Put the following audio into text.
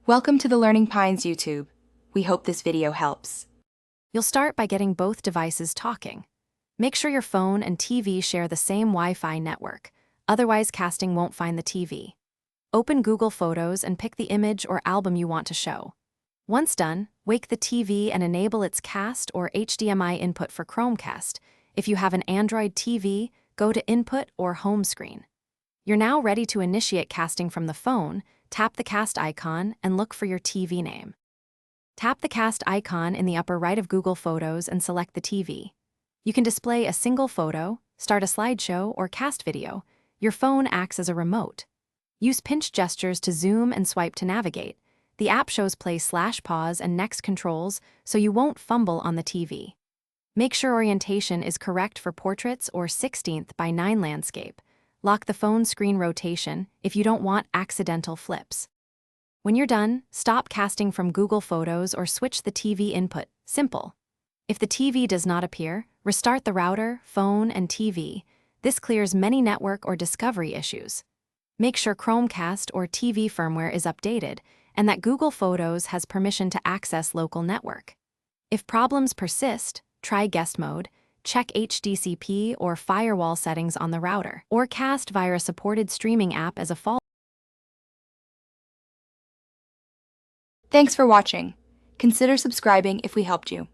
Welcome to the Learning Pines YouTube. We hope this video helps. You'll start by getting both devices talking. Make sure your phone and TV share the same Wi-Fi network, otherwise casting won't find the TV. Open Google Photos and pick the image or album you want to show. Once done, wake the TV and enable its cast or HDMI input for Chromecast. If you have an Android TV, go to Input or Home Screen. You're now ready to initiate casting from the phone. Tap the cast icon and look for your TV name. Tap the cast icon in the upper right of Google Photos and select the TV. You can display a single photo, start a slideshow, or cast video. Your phone acts as a remote. Use pinch gestures to zoom and swipe to navigate. The app shows play, pause, and next controls, so you won't fumble on the TV. Make sure orientation is correct for portraits or 16th by 9 landscape. Lock the phone screen rotation if you don't want accidental flips. When you're done, stop casting from Google Photos or switch the TV input. Simple. If the TV does not appear, restart the router, phone, and TV. This clears many network or discovery issues. Make sure Chromecast or TV firmware is updated and that Google Photos has permission to access local network. If problems persist, try guest mode. Check HDCP or firewall settings on the router, or cast via a supported streaming app as a fallback. Thanks for watching. Consider subscribing if we helped you.